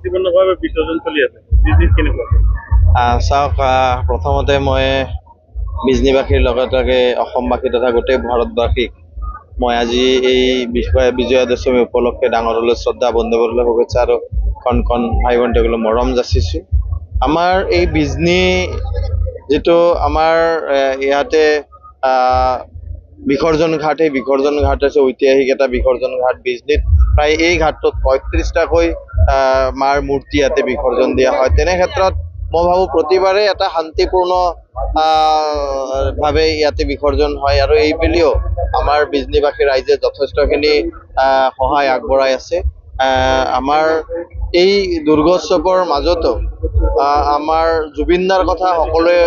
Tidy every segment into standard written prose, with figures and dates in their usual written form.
শান্তিপূৰ্ণভাৱে বিসৰ্জন চলি আছে বিজনেছ কেনেকুৱা চাওক প্ৰথমতে মই বিজনীবাসীৰ লগতে অসমবাসী তথা গোটেই ভাৰতবাসীক মই আজি এই বিজয়া দশমী উপলক্ষে ডাঙৰলৈ শ্ৰদ্ধা বন্ধুবৰ্গলৈ শুভেচ্ছা আৰু কণ কণ ভাই ভণ্টিসকলক মৰম যাচিছোঁ। আমাৰ এই বিজনী যিটো আমাৰ ইয়াতে বিসৰ্জন ঘাট, এই বিসৰ্জন ঘাট হৈছে ঐতিহাসিক এটা বিসৰ্জন ঘাট। বিজনীত প্ৰায় এই ঘাটটোত ৩৫টাকৈ মাৰ মূৰ্তি ইয়াতে বিসৰ্জন দিয়া হয়। তেনে ক্ষেত্ৰত মই ভাবোঁ প্ৰতিবাৰে এটা শান্তিপূৰ্ণ ভাৱে ইয়াতে বিসৰ্জন হয় আৰু এই বুলিও আমাৰ বিজনীবাসী ৰাইজে যথেষ্টখিনি সহায় আগবঢ়াই আছে। আমাৰ এই দুৰ্গোৎসৱৰ মাজতো আমাৰ জুবিনদাৰ কথা সকলোৱে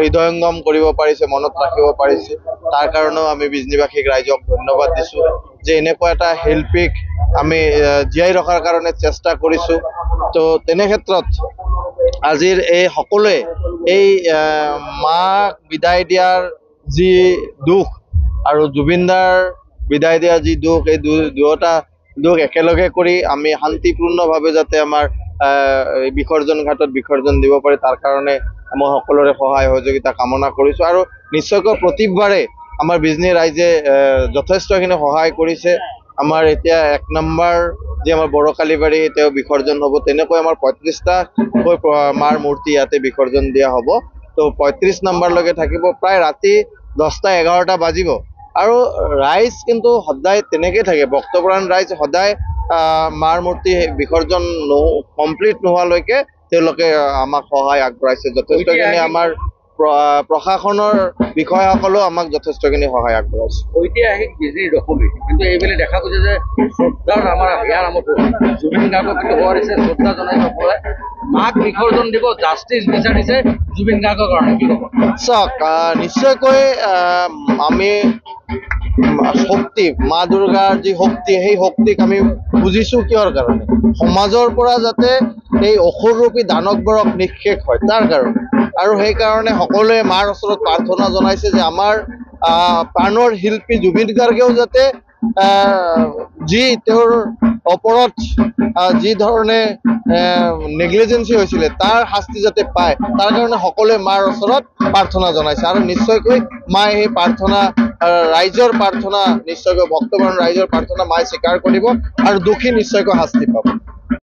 হৃদয়ংগম কৰিব পাৰিছে, মনত ৰাখিব পাৰিছে। তাৰ কাৰণেও আমি বিজনীবাসীক ৰাইজক ধন্যবাদ দিছোঁ যে এনেকুৱা এটা শিল্পীক আমি জীয়াই ৰখাৰ কাৰণে চেষ্টা কৰিছোঁ। তো তেনে ক্ষেত্ৰত আজিৰ এই সকলোৱে এই মাক বিদায় দিয়াৰ যি দুখ আৰু জুবিনদাৰ বিদায় দিয়াৰ যি দুখ, এই দুয়োটা দুখ একেলগে কৰি আমি শান্তিপূৰ্ণভাৱে যাতে আমাৰ বিসৰ্জন ঘাটত বিসৰ্জন দিব পাৰি তাৰ কাৰণে মই সকলোৰে সহায় সহযোগিতা কামনা কৰিছোঁ। আৰু নিশ্চয়কৈ প্ৰতিবাৰে আমাৰ বিজনী ৰাইজে যথেষ্টখিনি সহায় কৰিছে। আমাৰ এতিয়া ১ নম্বৰ যি আমাৰ বড়কালীবাৰী তেওঁ বিসৰ্জন হ'ব, তেনেকৈ আমাৰ ৩৫টাকৈ মাৰ মূৰ্তি ইয়াতে বিসৰ্জন দিয়া হ'ব। তো ৩৫ নম্বৰলৈকে থাকিব, প্ৰায় ৰাতি 10টা-11টা বাজিব। আৰু ৰাইজ কিন্তু সদায় তেনেকৈ থাকে, ভক্তপ্ৰাণ ৰাইজ সদায় মাৰ মূৰ্তি বিসৰ্জন কমপ্লিট নোহোৱালৈকে তেওঁলোকে আমাক সহায় আগবঢ়াইছে। যথেষ্টখিনি আমাৰ প্ৰশাসনৰ বিষয়াসকলেও আমাক যথেষ্টখিনি সহায় আগবঢ়াইছে। ঐতিহাসিক বিজনী দশমী, কিন্তু এইবেলি দেখা গৈছে যে শ্ৰদ্ধাৰ আমাৰ ইয়াৰ নামতো জুবিন গাৰ্গক কিন্তু হোৱাৰিছে শ্ৰদ্ধা জনাই সকলোৱে মাক বিসৰ্জন দিব, জাষ্টিছ বিচাৰিছে জুবিন গাৰ্গৰ কাৰণে। কি ক'ব? চাওক, নিশ্চয়কৈ আমি শক্তি, মা দুৰ্গাৰ যি শক্তি, সেই শক্তিক আমি বুজিছোঁ কিহৰ কাৰণে, সমাজৰ পৰা যাতে এই অসুৰৰূপী দানৱবোৰক নিঃশেষ হয় তাৰ কাৰণে। আৰু সেইকাৰণে সকলোৱে মাৰ ওচৰত প্ৰাৰ্থনা জনাইছে যে আমাৰ প্ৰাণৰ শিল্পী জুবিন গাৰ্গেও যাতে যি তেওঁৰ ওপৰত যি ধৰণে নেগলিজেঞ্চি হৈছিলে তাৰ শাস্তি যাতে পায়, তাৰ কাৰণে সকলোৱে মাৰ ওচৰত প্ৰাৰ্থনা জনাইছে। আৰু নিশ্চয়কৈ মায়ে সেই প্ৰাৰ্থনা, ৰাইজৰ প্ৰাৰ্থনা, নিশ্চয়কৈ ভক্তপ্ৰাণ ৰাইজৰ প্ৰাৰ্থনা মায়ে স্বীকাৰ কৰিব আৰু দোষী নিশ্চয়কৈ শাস্তি পাব।